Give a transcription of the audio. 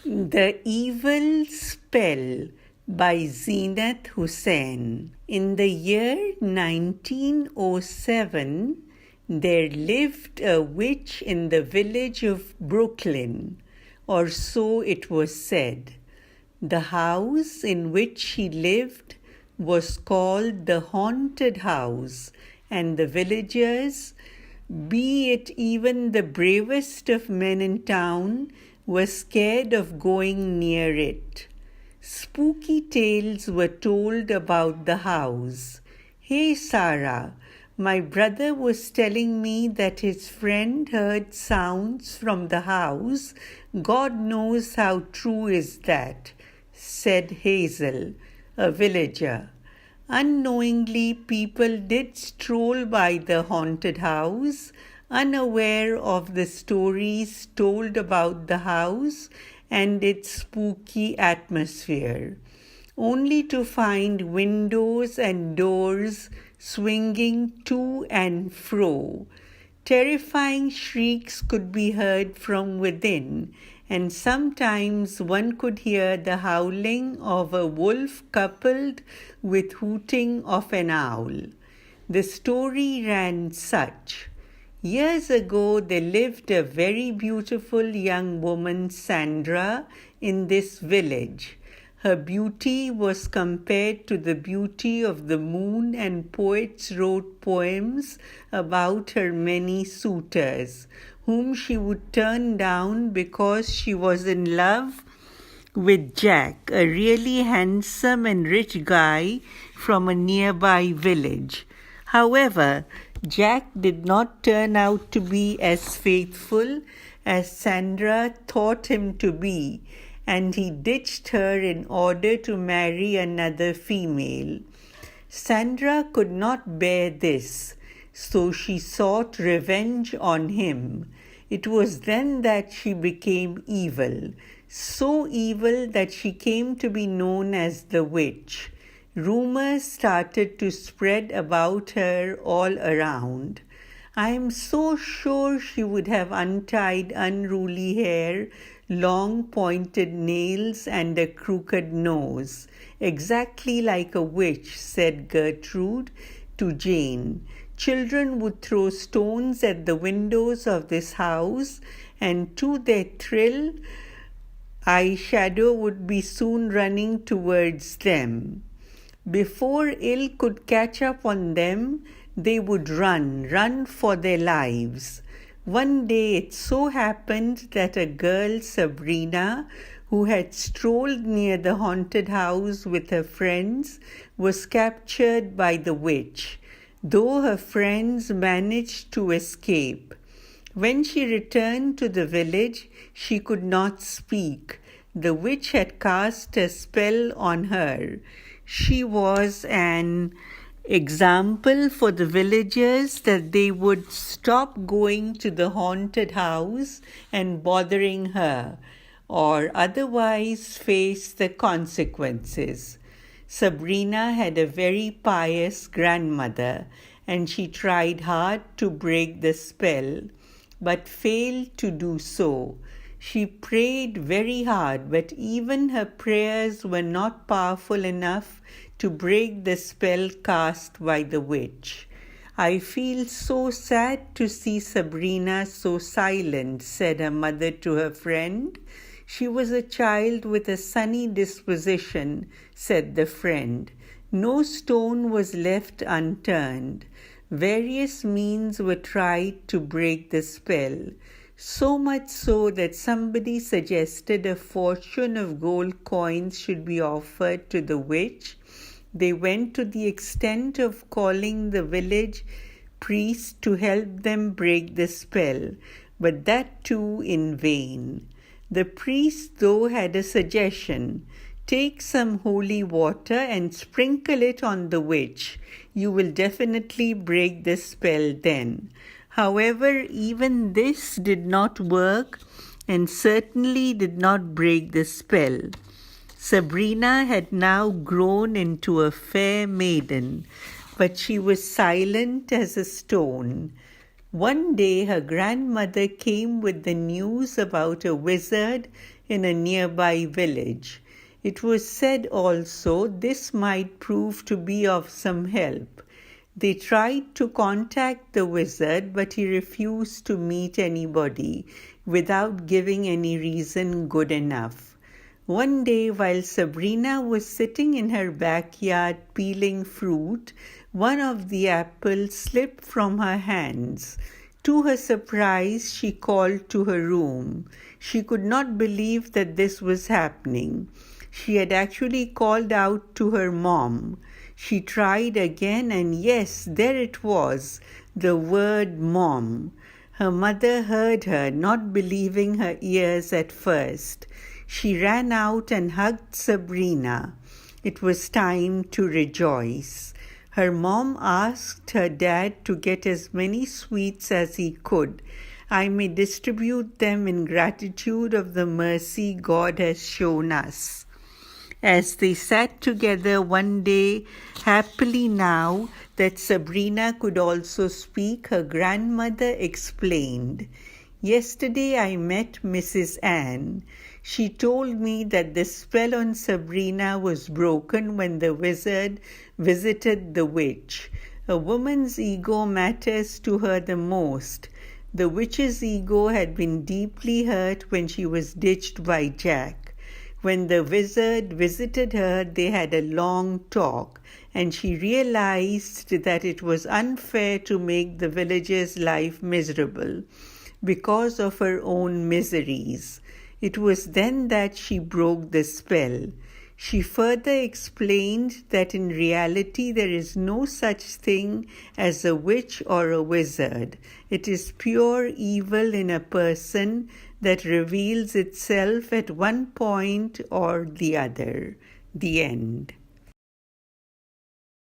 The Evil Spell by Zeenat Hussain. In the year 1907, there lived a witch in the village of Brooklyn, or so it was said. The house in which she lived was called the Haunted House, and the villagers, be it even the bravest of men in town, were scared of going near it. Spooky tales were told about the house. "Hey, Sarah, my brother was telling me that his friend heard sounds from the house. God knows how true is that," said Hazel, a villager. Unknowingly, people did stroll by the haunted house, unaware of the stories told about the house and its spooky atmosphere, only to find windows and doors swinging to and fro. Terrifying shrieks could be heard from within, and sometimes one could hear the howling of a wolf coupled with hooting of an owl. The story ran such. Years ago, there lived a very beautiful young woman, Sandra, in this village. Her beauty was compared to the beauty of the moon, and poets wrote poems about her many suitors, whom she would turn down because she was in love with Jack, a really handsome and rich guy from a nearby village. However, Jack did not turn out to be as faithful as Sandra thought him to be, and he ditched her in order to marry another female. Sandra could not bear this, so she sought revenge on him. It was then that she became evil, so evil that she came to be known as the witch. Rumors started to spread about her all around. I am so sure she would have untied unruly hair, long pointed nails, and a crooked nose, exactly like a witch, said Gertrude to Jane. Children would throw stones at the windows of this house, and to their thrill, eyeshadow would be soon running towards them. Before ill could catch up on them, they would run for their lives. One day it so happened that a girl, Sabrina, who had strolled near the haunted house with her friends, was captured by the witch, though her friends managed to escape. When she returned to the village, she could not speak. The witch had cast a spell on her. She was an example for the villagers that they would stop going to the haunted house and bothering her, or otherwise face the consequences. Sabrina had a very pious grandmother, and she tried hard to break the spell, but failed to do so. She prayed very hard, but even her prayers were not powerful enough to break the spell cast by the witch. "I feel so sad to see Sabrina so silent," said her mother to her friend. "She was a child with a sunny disposition," said the friend. "No stone was left unturned. Various means were tried to break the spell. So much so that somebody suggested a fortune of gold coins should be offered to the witch. They went to the extent of calling the village priest to help them break the spell, but that too in vain. The priest, though, had a suggestion. Take some holy water and sprinkle it on the witch. You will definitely break the spell then. However, even this did not work and certainly did not break the spell. Sabrina had now grown into a fair maiden, but she was silent as a stone. One day her grandmother came with the news about a wizard in a nearby village. It was said also this might prove to be of some help. They tried to contact the wizard, but he refused to meet anybody without giving any reason good enough. One day, while Sabrina was sitting in her backyard peeling fruit, one of the apples slipped from her hands. To her surprise, she called to her room. She could not believe that this was happening. She had actually called out to her mom. She tried again, and yes, there it was, the word mom. Her mother heard her, not believing her ears at first. She ran out and hugged Sabrina. It was time to rejoice. Her mom asked her dad to get as many sweets as he could. I may distribute them in gratitude of the mercy God has shown us. As they sat together one day, happily now that Sabrina could also speak, her grandmother explained, "Yesterday I met Mrs. Anne. She told me that the spell on Sabrina was broken when the wizard visited the witch. A woman's ego matters to her the most. The witch's ego had been deeply hurt when she was ditched by Jack. When the wizard visited her, they had a long talk, and she realized that it was unfair to make the villager's life miserable because of her own miseries. It was then that she broke the spell. She further explained that in reality there is no such thing as a witch or a wizard. It is pure evil in a person that reveals itself at one point or the other." The end.